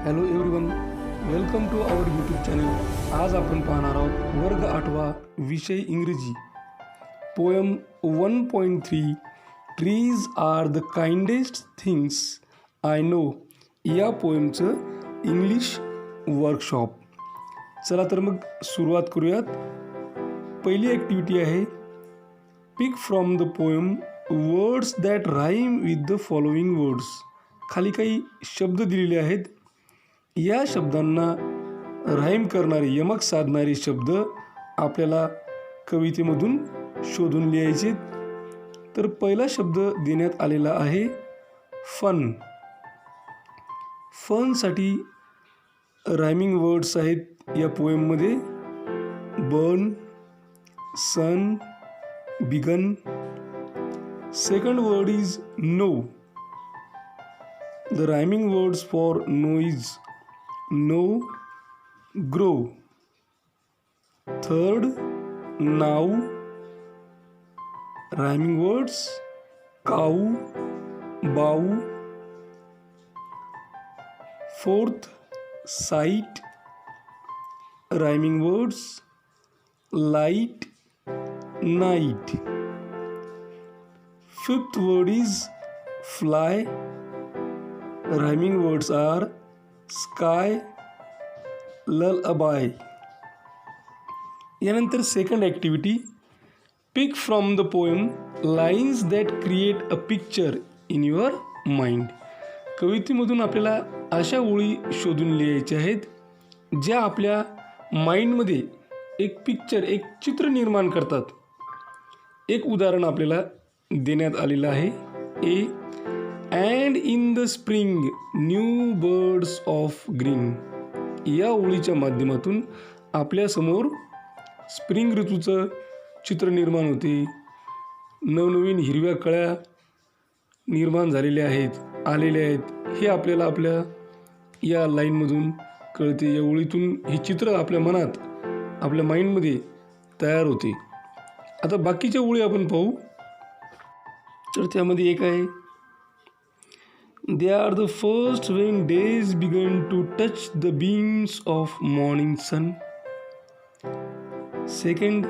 Hello everyone, welcome to our YouTube channel. आज आपण पाहणार आहोत वर्ग 8वा विषय इंग्रजी poem 1.3 trees are the kindest things I know या पोयमचं इंग्लिश वर्कशॉप. चला तर मग सुरुवात करूयात. पहिली ॲक्टिव्हिटी आहे pick from the poem words that rhyme with the following words. खाली काही शब्द दिलेले आहेत. या शब्दांना राईम करणारे यमक साधणारे शब्द आपल्याला कवितेमधून शोधून लिहायचे. तर पहिला शब्द देण्यात आलेला आहे फन. फनसाठी रायमिंग वर्ड्स आहेत या पोएममध्ये burn, sun, begun. Second word is know. The rhyming words for no is no, grow. Third, now. Rhyming words cow, bow. Fourth, sight. Rhyming words light, night. Fifth word is fly. Rhyming words are sky, lullaby. यानंतर second activity pick from the poem lines that create a picture in your mind. कवितेमधून आपल्याला अशा ओळी शोधून लिहायच्या आहेत ज्या आपल्या माइंडमध्ये एक पिक्चर, एक चित्र निर्माण करतात. एक उदाहरण आपल्याला देण्यात आलेलं आहे. A and in the spring new birds of green. या ओळीच्या माध्यमातून आपल्यासमोर स्प्रिंग ऋतूचं चित्र निर्माण होते. नवनवीन हिरव्या कळ्या निर्माण झालेल्या आहेत, आलेल्या आहेत. हे आपल्याला आपल्या या लाईनमधून कळते. या ओळीतून हे चित्र आपल्या मनात, आपल्या माइंडमध्ये तयार होते. आता बाकीच्या ओळी आपण पाहू. तर त्यामध्ये एक आहे They are the first when days begin to touch the beams of morning sun. Second,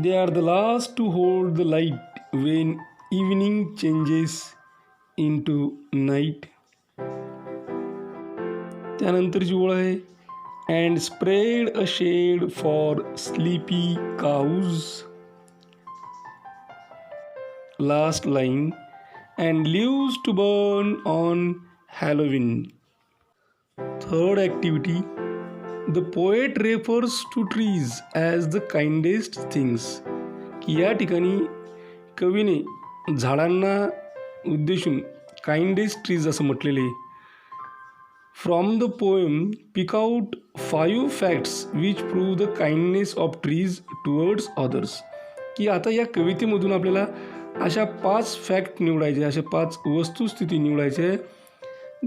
they are the last to hold the light when evening changes into night. त्यानंतरची ओळ आहे and spread a shade for sleepy cows. Last line and leaves to burn on Halloween. Third activity, the poet refers to trees as the kindest things. की या ठिकाणी कवीने झाडांना उद्देशून kindest trees असं म्हटलेले आहे. From the poem pick out 5 facts which prove the kindness of trees towards others. की आता या कवितेमधून आपल्याला अशा 5 फॅक्ट निवडायचे, अशा 5 वस्तुस्थिती निवडायचे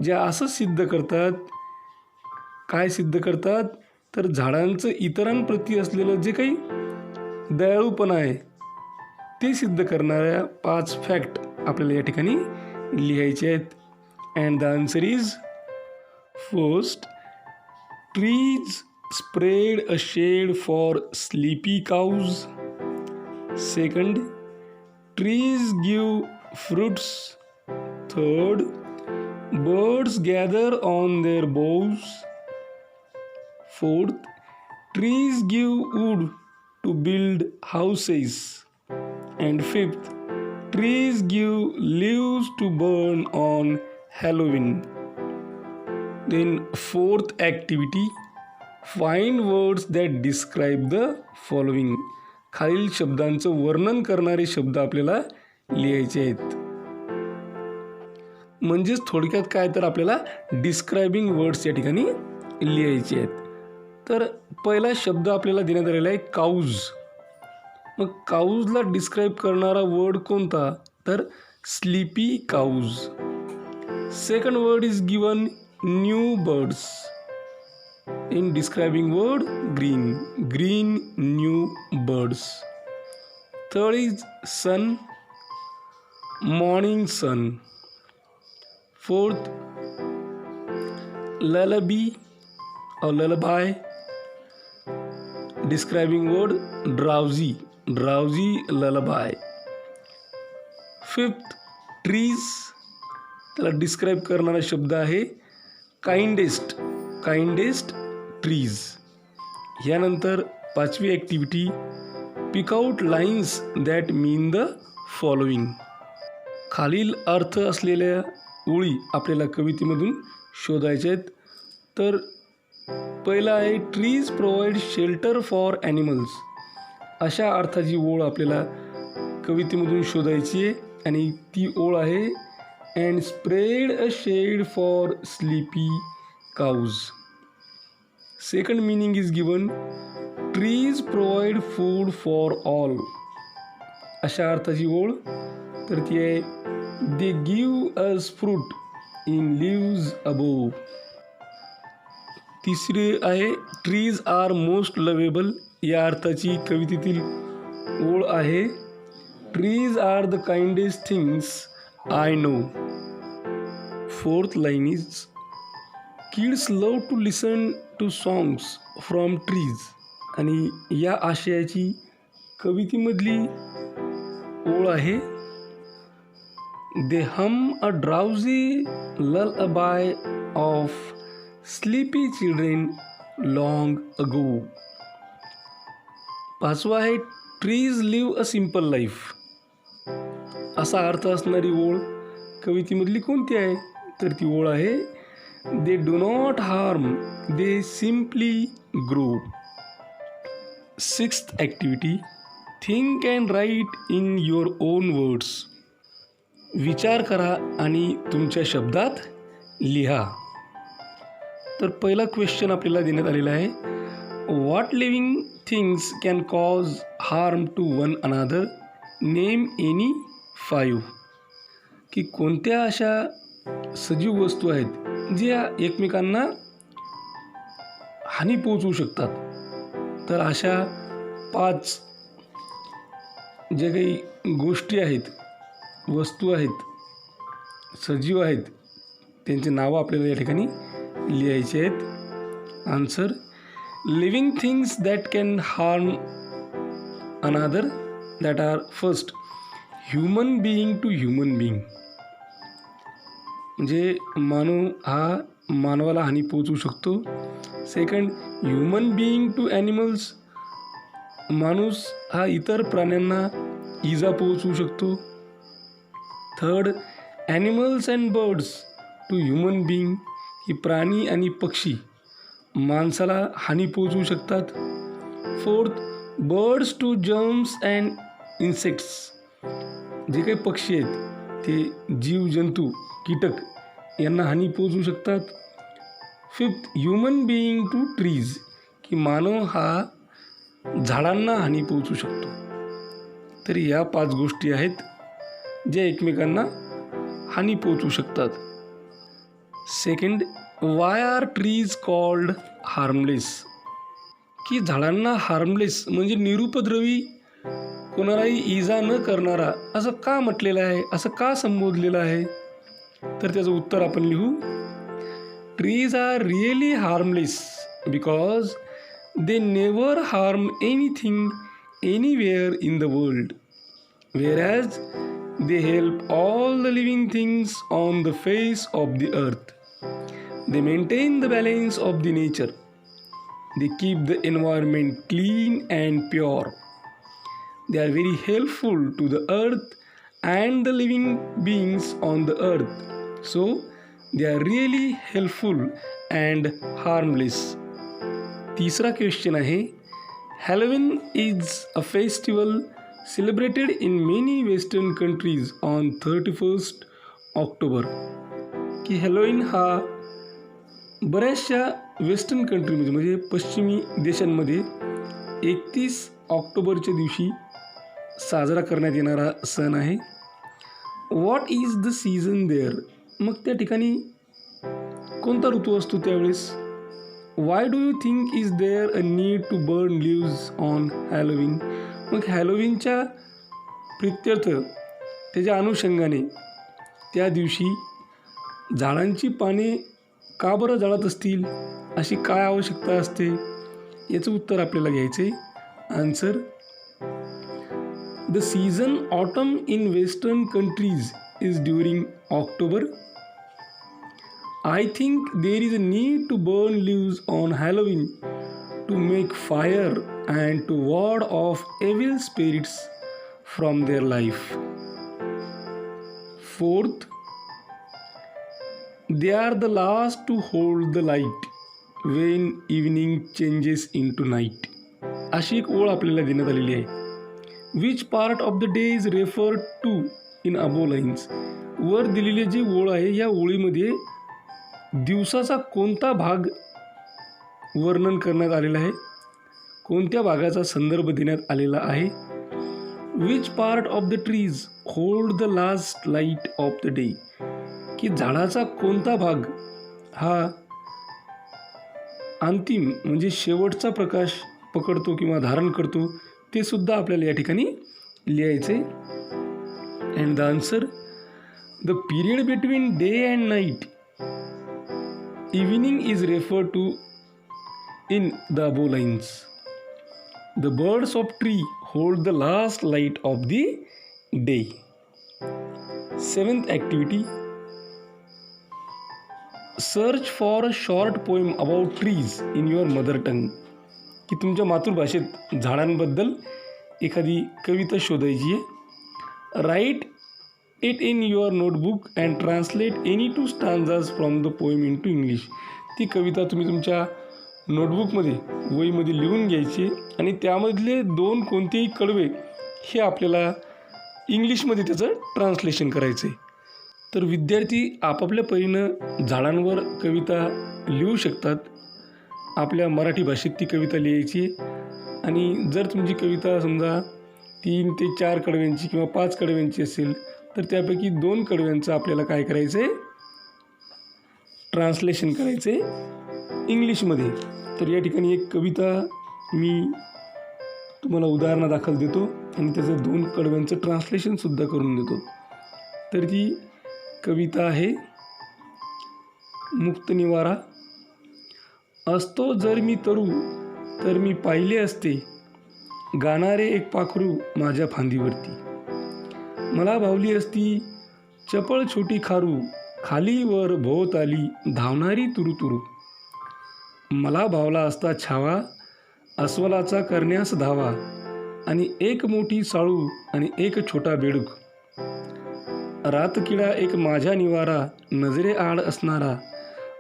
ज्या असं सिद्ध करतात. काय सिद्ध करतात तर झाडांचं इतरांप्रती असलेलं जे काही दयाळूपणा आहे ते सिद्ध करणाऱ्या 5 फॅक्ट आपल्याला या ठिकाणी लिहायचे आहेत. And the answer is first, trees spread a shade for sleepy cows. Second, trees give fruits. Third, birds gather on their boughs. Fourth, trees give wood to build houses. And fifth, trees give leaves to burn on Halloween. Then fourth activity, find words that describe the following. खालील शब्दांचं वर्णन करणारे शब्द आपल्याला लिहायचे आहेत. म्हणजेच थोडक्यात काय तर आपल्याला डिस्क्रायबिंग वर्ड्स या ठिकाणी लिहायचे आहेत. तर पहिला शब्द आपल्याला देण्यात आलेला आहे काऊज. मग काऊजला डिस्क्राईब करणारा वर्ड कोणता तर sleepy cows. Second word is given new birds. In describing word green, green new birds. Third is sun, morning sun. Fourth, lullaby or lullaby, describing word drowsy lullaby. Fifth trees, त्याला describe करणारा शब्द आहे kindest trees. यानंतर पाचवी activity, pick out lines that mean the following. खालील अर्थ असलेल्या ओळी आपल्याला कवितेमधून शोधायच्या आहेत. तर पहिला आहे trees provide shelter for animals. अशा अर्थाची ओळ आपल्याला कवितेमधून शोधायची आहे आणि ती ओळ आहे and spread a shade for sleepy cows. Second meaning is given, trees provide food for all. अशा अर्थाची ओळ तर ती आहे they give us fruit in leaves above. तिसरी आहे ट्रीज आर मोस्ट लवेबल. या अर्थाची कवितेतील ओळ आहे trees are the kindest things I know. Fourth line is kids love to listen to songs from trees. आणि या आशयाची कवितेमधली ओळ आहे they hum a drowsy lullaby of sleepy children long ago. पाचवा आहे trees live a simple life. असा अर्थ असणारी ओळ कवितेमधली कोणती आहे तर ती ओळ आहे they do not harm they simply grow. Sixth activity, think and write in your own words. विचार करा आणि तुमच्या शब्दात लिहा. तर पहिला क्वेश्चन आपल्याला देण्यात आलेला आहे what living things can cause harm to one another, name any 5. की कोणत्या अशा सजीव वस्तू आहेत ज्या एकमेकांना हानी पोचवू शकतात. तर अशा 5 ज्या काही गोष्टी आहेत, वस्तू आहेत, सजीव आहेत, त्यांचे नावं आपल्याला या ठिकाणी लिहायचे आहेत. Answer, living things that can harm another that are first human being to human being. म्हणजे मानव हा मानवाला हानी पोचवू शकतो. Second, human being to animals, माणूस हा इतर प्राण्यांना इजा पोचवू शकतो. Third, animals and birds to human being, ही प्राणी आणि पक्षी माणसाला हानी पोचवू शकतात. Fourth, birds to germs and insects, जे काही पक्षी आहेत ते जीवजंतू, कीटक यांना हानी पोचवू शकतात. Fifth, human being to trees, की मानव हा झाडांना हानी पोचवू शकतो. तर या 5 गोष्टी आहेत ज्या एकमेकांना हानी पोचवू शकतात. Second, why are trees called harmless, की झाडांना हार्मलेस म्हणजे निरुपद्रवी, कोणालाही इजा न करणारा असं का म्हटलेलं आहे, असं का संबोधलेलं आहे. तर त्याचं उत्तर आपण लिहू, trees are really harmless because they never harm anything anywhere in the world, whereas they help all the living things on the face of the earth. They maintain the balance of the nature. They keep the environment clean and pure. They are very helpful to the earth and the living beings on the earth. So they are really helpful and harmless. तीसरा question आहे, Halloween is a festival celebrated in many western countries on 31st October. की Halloween हा बऱ्याचशा western कंट्रीमध्ये म्हणजे पश्चिमी देशांमध्ये 31 ऑक्टोबरच्या दिवशी साजरा करण्यात येणारा सण आहे. What is the season there, मग त्या ठिकाणी कोणता ऋतू असतो त्यावेळेस. Why do you think is there a need to burn leaves on Halloween, मग हॅलोवीनच्या प्रित्यर्थ त्याच्या अनुषंगाने त्या दिवशी झाडांची पाने का बरं जळत असतील, अशी काय आवश्यकता असते, याचं उत्तर आपल्याला घ्यायचं आहे. Answer, the season autumn in western countries is during October. I think there is a need to burn leaves on Halloween to make fire and to ward off evil spirits from their life. Fourth, they are the last to hold the light when evening changes into night. अशी एक ओळ आपल्याला देण्यात आलेली आहे. Which part of the day is referred to in above lines? वर दिलेली जी ओळ आहे, या ओळीमध्ये दिवसाचा कोणता भाग वर्णन करण्यात आलेला आहे, कोणत्या भागाचा संदर्भ देण्यात आलेला आहे. Which part of the trees hold the last light of the day, की झाडाचा कोणता भाग हा अंतिम म्हणजे शेवटचा प्रकाश पकडतो किंवा धारण करतो, ते सुद्धा आपल्याला या ठिकाणी लिहायचे. And the answer, the period between day and night evening is referred to in the above lines. The birds of tree hold the last light of the day. Seventh activity, search for a short poem about trees in your mother tongue. की तुमच्या मातृभाषेत झाडांबद्दल एखादी कविता शोधायची आहे. Write it in your notebook and translate any 2 stanzas from the poem into English. ती कविता तुम्ही तुमच्या नोटबुकमध्ये वहीमध्ये लिहून घ्यायची आणि त्यामधले 2 कोणतेही कडवे हे आपल्याला इंग्लिशमध्ये त्याचं ट्रान्सलेशन करायचं आहे. तर विद्यार्थी आपापल्या परीनं झाडांवर कविता लिहू शकतात. आपल्या मराठी भाषेत ती कविता लिहायची आणि जर तुमची कविता समजा 3 ते 4 कडव्यांची किंवा 5 कडव्यांची असेल तर त्यापैकी 2 कडव्यांचं आपल्याला काय करायचं आहे, ट्रान्सलेशन करायचं आहे इंग्लिशमध्ये. तर या ठिकाणी एक कविता मी तुम्हाला उदाहरणादाखल देतो आणि त्याचं 2 कडव्यांचं ट्रान्सलेशनसुद्धा करून देतो. तर ती कविता आहे मुक्त निवारा. असतो जर मी तरू तर मी पाहिले असते, गाणारे एक पाखरू माझ्या फांदीवरती. मला भावली असती चपळ छोटी खारू, खाली वर भोवताली धावणारी तुरुतुरू. मला भावला असता छावा, अस्वलाचा करण्यास धावा, आणि एक मोठी साळू आणि एक छोटा बेडूक. रातकिडा एक माझ्या निवारा, नजरे आड असणारा,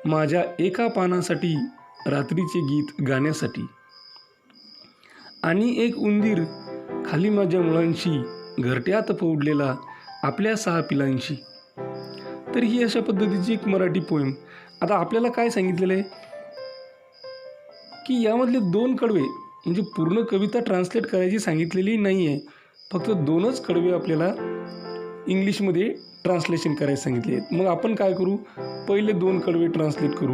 माझ्या एका पानासाठी रात्रीचे गीत गाण्यासाठी. आणि एक उंदीर खाली माझ्या मुलांशी, घरट्यात पौडलेला आपल्या 6 पिलांशी. तर ही अशा पद्धतीची एक मराठी पोएम. आता आपल्याला काय सांगितलेलं आहे की यामधले 2 कडवे म्हणजे पूर्ण कविता ट्रान्सलेट करायची सांगितलेली नाही आहे, फक्त 2च कडवे आपल्याला इंग्लिशमध्ये ट्रान्सलेशन करायला सांगितले आहेत. मग आपण काय करू, पहिले 2 कडवे ट्रान्सलेट करू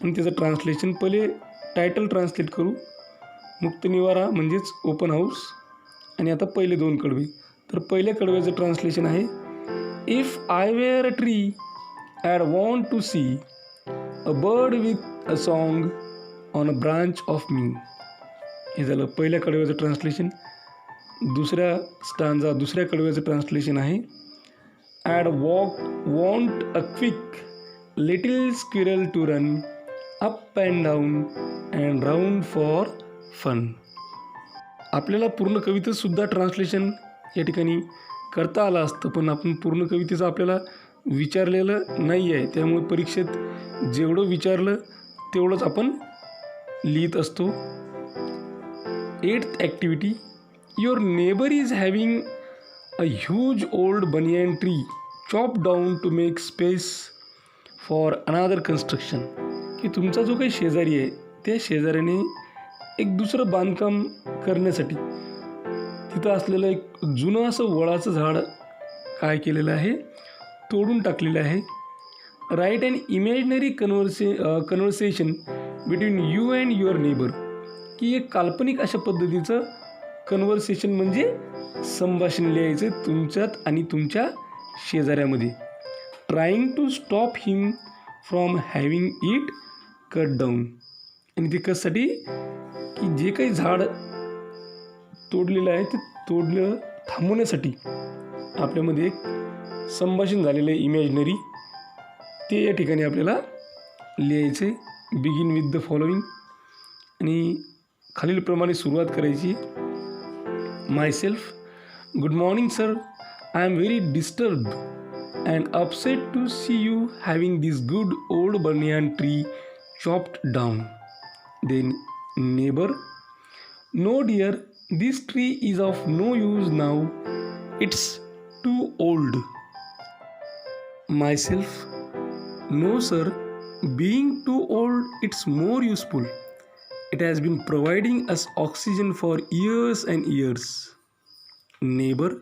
आणि त्याचं ट्रान्सलेशन पहिले टायटल ट्रान्सलेट करू, मुक्त निवारा म्हणजेच ओपन हाऊस. आणि आता पहिले 2 कडवे. तर पहिल्या कडव्याचं ट्रान्सलेशन आहे, if I were a tree I'd want to see a bird with a song on a branch of me. हे झालं पहिल्या कडव्याचं ट्रान्सलेशन. दुसऱ्या कडव्याचं ट्रान्सलेशन आहे, I'd want a quick little squirrel to run up and down and round for fun. आपल्याला पूर्ण कवितेचंसुद्धा translation या ठिकाणी करता आलं असतं, पण आपण पूर्ण कवितेचं आपल्याला विचारलेलं नाही आहे, त्यामुळे परीक्षेत जेवढं विचारलं तेवढंच आपण लिहित असतो. 8th activity, your neighbour is having a huge old banyan tree chop down to make space for another construction. की तुमचा जो काही शेजारी आहे त्या शेजाऱ्याने एक दुसरं बांधकाम करण्यासाठी तिथं असलेलं एक जुनं असं वडाचं झाड काय केलेलं आहे, तोडून टाकलेलं आहे. Write and imaginary conversation between you and your neighbour. की एक काल्पनिक अशा पद्धतीचं कन्व्हर्सेशन म्हणजे संभाषण लिहायचं तुमच्यात आणि तुमच्या शेजाऱ्यामध्ये. Trying to stop him from having it cut down. आणि ते कशासाठी की जे काही झाड तोडलेलं आहे ते तोडलं थांबवण्यासाठी आपल्यामध्ये एक संभाषण झालेलं आहे इमॅजिनरी, ते या ठिकाणी आपल्याला लिहायचं आहे. बिगिन विथ द फॉलोइंग आणि खालीलप्रमाणे सुरुवात करायची. Myself, good morning sir, I am very disturbed and upset to see you having this good old banyan tree chopped down. Then neighbor, no dear, this tree is of no use now, it's too old. Myself, no sir, being too old it's more useful, it has been providing us oxygen for years and years. Neighbor,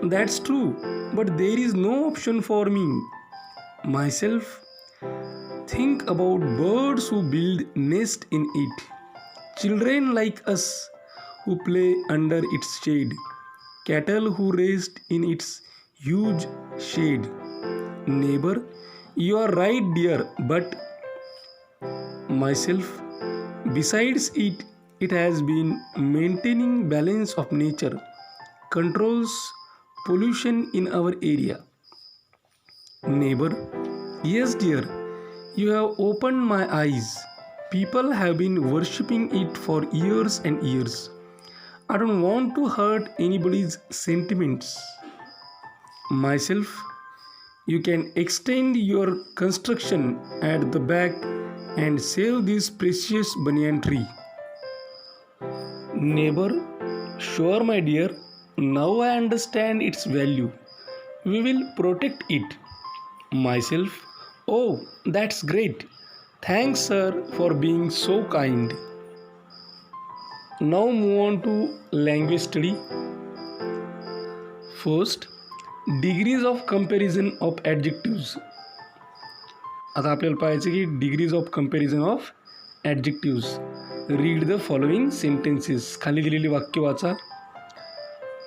that's true, but there is no option for me. Myself, think about birds who build nest in it, children like us who play under its shade, cattle who rest in its huge shade. Neighbor, you are right dear, but myself, besides it, it has been maintaining balance of nature, controls pollution in our area. Neighbor, yes dear, you have opened my eyes. People have been worshipping it for years and years. I don't want to hurt anybody's sentiments. Myself, you can extend your construction at the back and save this precious banyan tree. Neighbor, sure my dear, now I understand its value. We will protect it. Myself, oh, that's great. Thanks, sir, for being so kind. Now move on to language study. First, degrees of comparison of adjectives. आता आपल्याला पाहायचं की degrees of comparison of adjectives. Read the following sentences. खाली दिलेली वाक्य वाचा.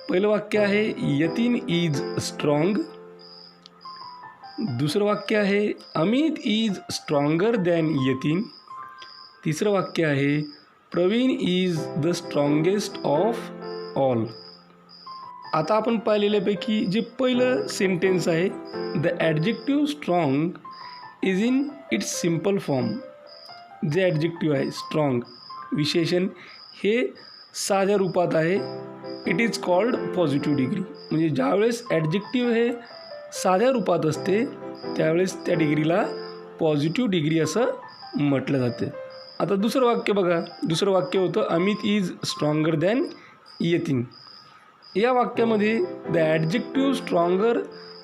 पहिलं वाक्य आहे यतीन इज स्ट्रॉंग. दुसरं वाक्य आहे Amit is stronger than Yatin. तिसरं वाक्य आहे Praveen is the strongest of all. आता आपण पाहिलेल्यापैकी जे पहिलं सेंटेन्स आहे, the adjective strong is in its simple form. जे ॲडजेक्टिव्ह आहे स्ट्रॉंग विशेषण हे साध्या रूपात आहे. It is called positive degree. म्हणजे ज्यावेळेस ॲडजेक्टिव्ह हे साध्या रूपात असते त्यावेळेस त्या डिग्रीला पॉझिटिव्ह डिग्री असं म्हटलं जाते. आता दुसरं वाक्य बघा. दुसरं वाक्य होतं Amit is stronger than Yatin. या वाक्यामध्ये the adjective stronger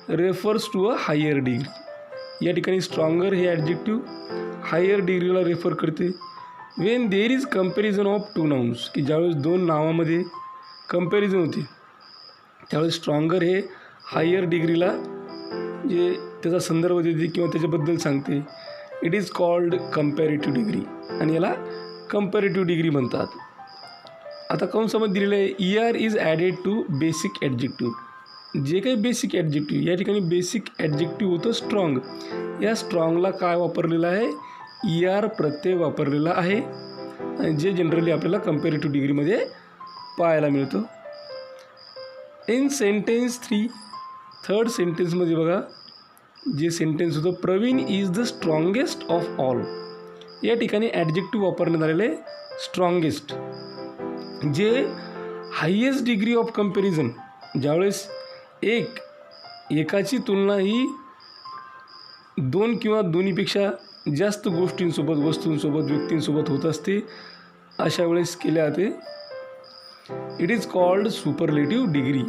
refers to a higher degree. या ठिकाणी स्ट्रॉंगर हे ॲडजेक्टिव्ह हायर डिग्रीला रेफर करते. When there is comparison of two nouns, की ज्यावेळेस दोन नावामध्ये कम्पॅरिझन होते त्यावेळेस स्ट्रॉंगर हे हायर डिग्रीला जे त्याचा संदर्भ देते किंवा त्याच्याबद्दल सांगते. It is called comparative degree आणि याला कम्पॅरेटिव्ह डिग्री म्हणतात. आता कंसामध्ये दिलेलं आहे E R is added to basic adjective. जे काही बेसिक ॲडजेक्टिव्ह, या ठिकाणी बेसिक ॲडजेक्टिव्ह होतं स्ट्रॉंग. या स्ट्रॉंगला काय वापरलेलं आहे, ई आर प्रत्यय वापरलेला आहे आणि जे जनरली आपल्याला कम्पॅरेटिव्ह डिग्रीमध्ये पाहायला मिळतं. इन सेंटेन्स 3 थर्ड सेंटेन्समध्ये बघा जे सेंटेन्स होतं Praveen is the strongest of all. या ठिकाणी ॲडजेक्टिव्ह वापरण्यात आलेले स्ट्रॉंगेस्ट. जे हायेस्ट डिग्री ऑफ कम्पॅरिझन, ज्यावेळेस एकाची तुलना ही दोन किंवा दोन्हीपेक्षा जास्त गोष्टींसोबत, वस्तूंसोबत, व्यक्तींसोबत होत असते, अशा वेळेस केल्या जाते. It is called superlative degree.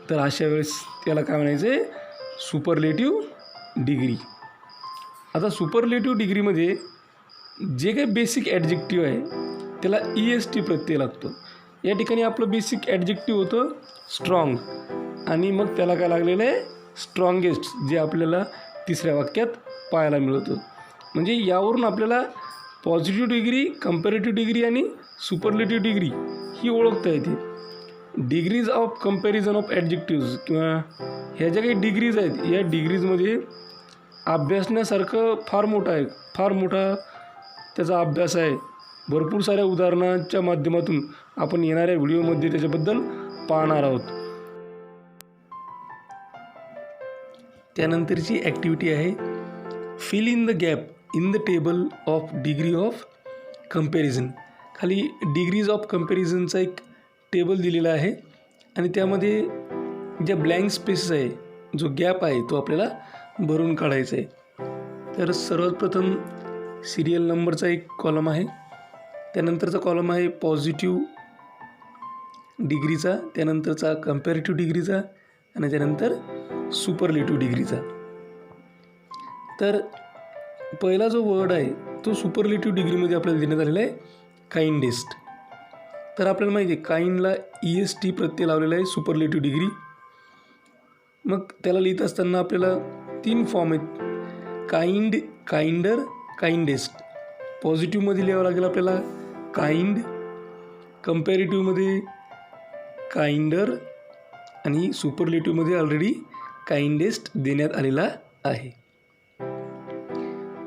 तर अशा वेळेस त्याला काय म्हणायचं आहे, सुपरलेटिव्ह डिग्री. आता सुपरलेटिव्ह डिग्रीमध्ये जे काही बेसिक ॲडजेक्टिव्ह आहे त्याला EST प्रत्यय लागतो. या ठिकाणी आपलं बेसिक ॲडजेक्टिव्ह होतं स्ट्रॉंग आणि मग त्याला काय लागलेलं आहे स्ट्रॉंगेस्ट, जे आपल्याला तिसऱ्या वाक्यात पाहायला मिळतं. म्हणजे यावरून आपल्याला पॉझिटिव्ह डिग्री, कम्पॅरेटिव्ह डिग्री आणि सुपरलेटिव्ह डिग्री ही ओळखता येते. Degrees of comparison of adjectives किंवा ह्या ज्या काही डिग्रीज आहेत या डिग्रीजमध्ये अभ्यासण्यासारखं फार मोठं आहे, फार मोठा त्याचा अभ्यास आहे. भरपूर साऱ्या उदाहरणांच्या माध्यमातून आपण येणाऱ्या व्हिडिओमध्ये त्याच्याबद्दल पाहणार आहोत. त्यानंतरची ॲक्टिव्हिटी आहे fill in the gap in the table of degree of comparison. खाली डिग्रीज ऑफ कम्पॅरिझनचा एक टेबल दिलेला आहे आणि त्यामध्ये ज्या ब्लँक स्पेसेस आहे, जो गॅप आहे तो आपल्याला भरून काढायचा आहे. तर सर्वात प्रथम सिरियल नंबरचा एक कॉलम आहे, त्यानंतरचा कॉलम आहे पॉझिटिव्ह डिग्रीचा, त्यानंतरचा कम्पॅरेटिव्ह डिग्रीचा आणि त्यानंतर सुपरलेटिव्ह डिग्रीचा. तर पहिला जो वर्ड आहे तो सुपरलेटिव्ह डिग्रीमध्ये आपल्याला देण्यात आलेला आहे काइंडेस्ट. तर आपल्याला माहिती आहे काइंडला EST प्रत्यय लावलेला आहे सुपरलेटिव्ह डिग्री. मग त्याला लिहित असताना आपल्याला 3 फॉर्म आहेत, काइंड, काइंडर, काइंडेस्ट. पॉझिटिव्हमध्ये लिहावं लागेल आपल्याला काइंड, कम्पॅरेटिव्हमध्ये काइंडर आणि सुपरलेटिव्हमध्ये ऑलरेडी काइंडेस्ट देण्यात आलेला आहे.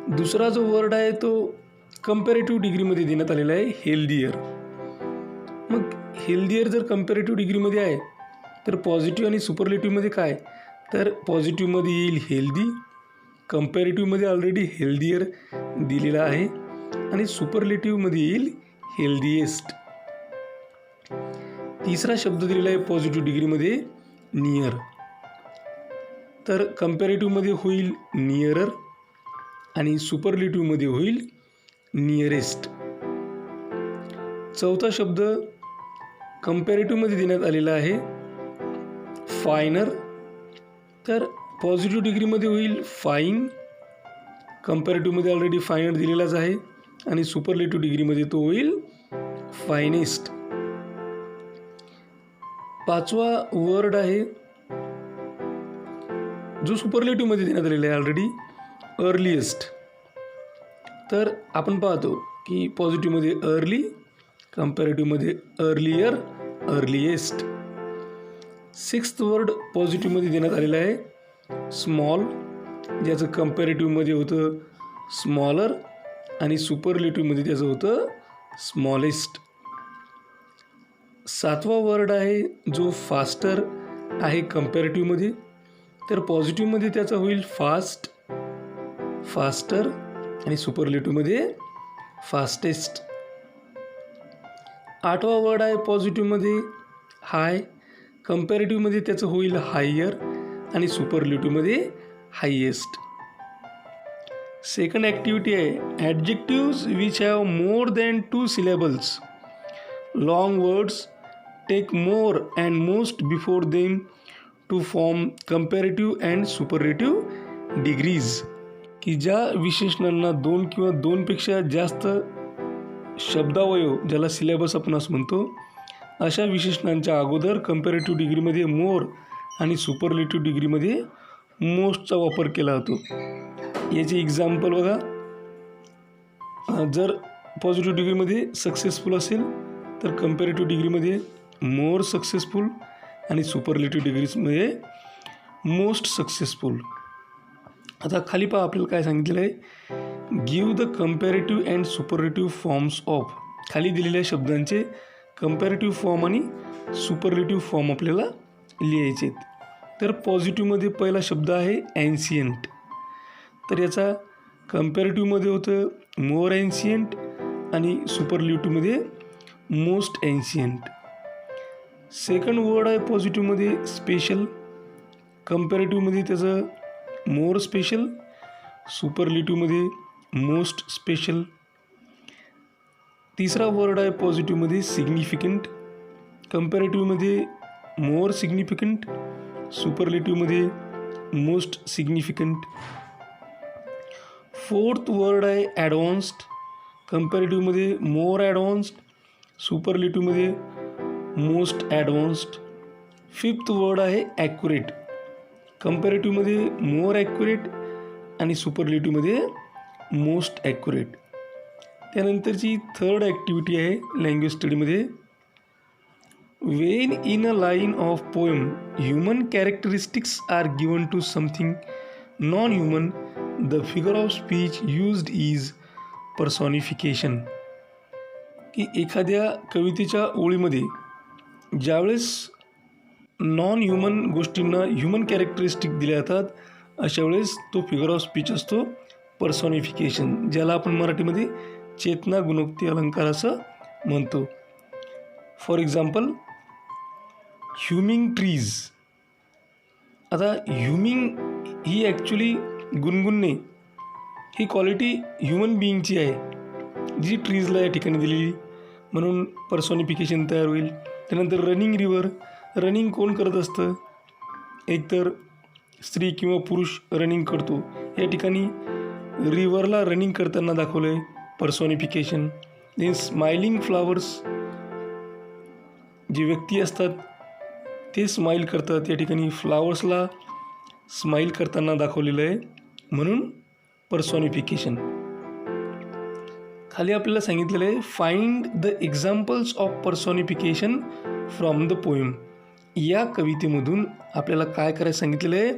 दुसरा जो वर्ड आहे तो कम्पॅरेटिव्ह डिग्रीमध्ये देण्यात आलेला आहे हेल्दियर. मग हेल्दियर जर कम्पॅरेटिव्ह डिग्रीमध्ये आहे तर पॉझिटिव्ह आणि सुपरलेटिव्हमध्ये काय, तर पॉझिटिव्हमध्ये येईल हेल्दी, कम्पॅरेटिव्हमध्ये ऑलरेडी हेल्दियर दिलेला आहे आणि सुपरलेटिव्हमध्ये येईल हेल्दिएस्ट. तिसरा शब्द दिलेला आहे पॉझिटिव्ह डिग्रीमध्ये नियर. तर कम्पॅरेटिव्हमध्ये होईल नियरर आणि सुपरलेटिव्हमध्ये होईल नियरेस्ट. चौथा शब्द कम्पॅरेटिव्हमध्ये देण्यात आलेला आहे फायनर. तर पॉझिटिव्ह डिग्रीमध्ये होईल फाईन, कम्पॅरेटिव्हमध्ये ऑलरेडी फायनर दिलेलाच आहे आणि सुपरलेटिव्ह डिग्रीमध्ये तो होईल फायनेस्ट. पाचवा वर्ड आहे जो सुपरलेटिव्हमध्ये देण्यात आलेला आहे ऑलरेडी अर्लीएस्ट. तर आपण पाहतो की पॉझिटिव्हमध्ये अर्ली, कम्पॅरेटिव्हमध्ये अर्लियर, अर्लीएस्ट. सिक्स्थ वर्ड पॉझिटिव्हमध्ये देण्यात आलेलं आहे स्मॉल, ज्याचं कम्पॅरेटिव्हमध्ये होतं स्मॉलर आणि सुपरलेटिव्हमध्ये त्याचं होतं स्मॉलेस्ट. सातवा वर्ड आहे जो फास्टर आहे कम्पॅरेटिव्हमध्ये, तर पॉझिटिव्हमध्ये त्याचा होईल फास्ट, फास्टर आणि सुपरलेटिव्हमध्ये फास्टेस्ट. आठवा वर्ड आहे पॉझिटिव्हमध्ये हाय, कम्पॅरेटिव्हमध्ये त्याचं होईल हायर आणि सुपरलेटिव्हमध्ये हायेस्ट. सेकंड ॲक्टिव्हिटी आहे adjectives which have more than 2 syllables. Long words take more and most before them to form comparative and superlative degrees. की ज्या विशेषणांना 2 किंवा 2पेक्षा जास्त शब्दावयव, ज्याला सिलेबस आपण असं म्हणतो, अशा विशेषणांच्या अगोदर कम्पॅरेटिव्ह डिग्रीमध्ये मोर आणि सुपरलेटिव्ह डिग्रीमध्ये मोस्टचा वापर केला जातो. याचे एक्झाम्पल बघा, जर पॉझिटिव्ह डिग्रीमध्ये सक्सेसफुल असेल तर कम्पॅरेटिव्ह डिग्रीमध्ये मोर सक्सेसफुल आणि सुपरलेटिव्ह डिग्रीजमध्ये मोस्ट सक्सेसफुल. आता खाली पहा आपल्याला काय सांगितलेलं आहे, give the comparative and superlative forms of. खाली दिलेल्या शब्दांचे कम्पॅरेटिव्ह फॉर्म आणि सुपरलेटिव्ह फॉर्म आपल्याला लिहायचे आहेत. तर पॉझिटिव्हमध्ये पहिला शब्द आहे एन्शियंट, तर याचा कम्पॅरेटिव्हमध्ये होतं मोर एन्शियंट आणि सुपरलेटिव्हमध्ये मोस्ट एन्शियंट. सेकंड वर्ड आहे पॉझिटिव्हमध्ये स्पेशल, कम्पॅरेटिव्हमध्ये त्याचं मोर स्पेशल, सुपरलेटिव्हमध्ये मोस्ट स्पेशल. तिसरा वर्ड आहे पॉझिटिव्हमध्ये सिग्निफिकंट, कम्पॅरेटिव्हमध्ये मोर सिग्निफिकंट, सुपरलेटिव्हमध्ये मोस्ट सिग्निफिकंट. फोर्थ वर्ड आहे ॲडव्हान्स्ड, कम्पॅरेटिव्हमध्ये मोर ॲडव्हान्स्ड, सुपरलेटिव्हमध्ये मोस्ट ॲडव्हान्स्ड. फिफ्थ वर्ड आहे ॲक्युरेट, कम्पॅरेटिव्हमध्ये मोर ॲक्युरेट आणि सुपरलेटिव्हमध्ये मोस्ट ॲक्युरेट. त्यानंतरची थर्ड ॲक्टिव्हिटी आहे लँग्वेज स्टडीमध्ये, when in a line of poem human characteristics are given to something non human the figure of speech used is पर्सॉनिफिकेशन. की एखाद्या कवितेच्या ओळीमध्ये ज्यावेळेस नॉन ह्युमन गोष्टींना ह्युमन कॅरेक्टरिस्टिक दिल्या जातात, अशा वेळेस तो फिगर ऑफ स्पीच असतो पर्सॉनिफिकेशन, ज्याला आपण मराठीमध्ये चेतना गुणोक्ती अलंकार असं म्हणतो. For example humming trees. आता ह्युमिंग ही ॲक्च्युली गुणगुणणे ही क्वालिटी ह्युमन बिईंगची आहे, जी ट्रीजला या ठिकाणी दिलेली, म्हणून पर्सॉनिफिकेशन तयार होईल. त्यानंतर रनिंग रिव्हर. रनिंग कोण करत असतं? एकतर स्त्री किंवा पुरुष रनिंग करतो. या ठिकाणी रिव्हरला रनिंग करताना दाखवलं आहे, पर्सॉनिफिकेशन. Then smiling flowers. जे व्यक्ती असतात ते स्माईल करतात, या ठिकाणी फ्लावर्सला स्माईल करताना दाखवलेलं आहे, म्हणून पर्सॉनिफिकेशन. खाली आपल्याला सांगितलेलं आहे find the examples of पर्सॉनिफिकेशन from the poem. या कवितेमधून आपल्याला काय करायचं सांगितलेलं आहे?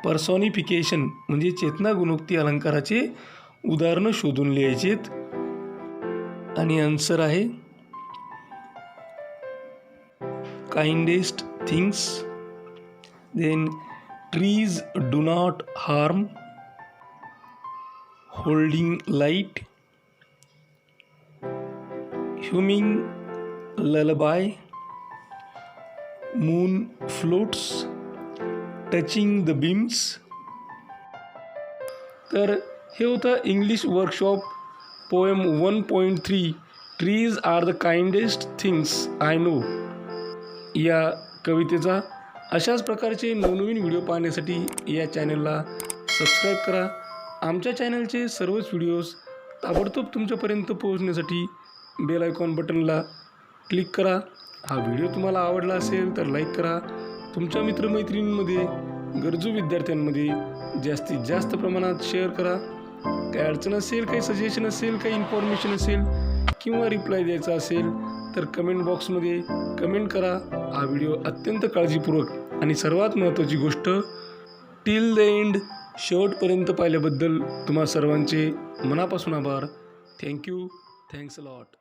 पर्सॉनिफिकेशन म्हणजे चेतना गुणोक्ती अलंकाराचे उदाहरणं शोधून लिहायचेत. आणि आन्सर आहे kindest things, then trees do not harm, holding light, humming lullaby, moon floats, touching the beams. तर हे होतं English workshop poem 1.3 trees are the kindest things I know या कवितेचा. अशाच प्रकारचे नवनवीन व्हिडिओ पाहण्यासाठी या चॅनलला सबस्क्राईब करा. आमच्या चॅनलचे सर्वच व्हिडिओज ताबडतोब तुमच्यापर्यंत पोहोचण्यासाठी बेल आयकॉन बटनला क्लिक करा. हा व्हिडिओ तुम्हाला आवडला असेल तर लाईक करा. तुमच्या मित्रमैत्रिणींमध्ये गरजू विद्यार्थ्यांमध्ये जास्तीत जास्त प्रमाणात शेअर करा. काही अडचण असेल, काही सजेशन असेल, काही इन्फॉर्मेशन असेल किंवा रिप्लाय द्यायचा असेल तर कमेंट बॉक्समध्ये कमेंट करा. हा व्हिडिओ अत्यंत काळजीपूर्वक आणि सर्वात महत्त्वाची गोष्ट टिल द एंड शेवटपर्यंत पाहिल्याबद्दल तुम्हा सर्वांचे मनापासून आभार. थँक्यू. Thanks a lot.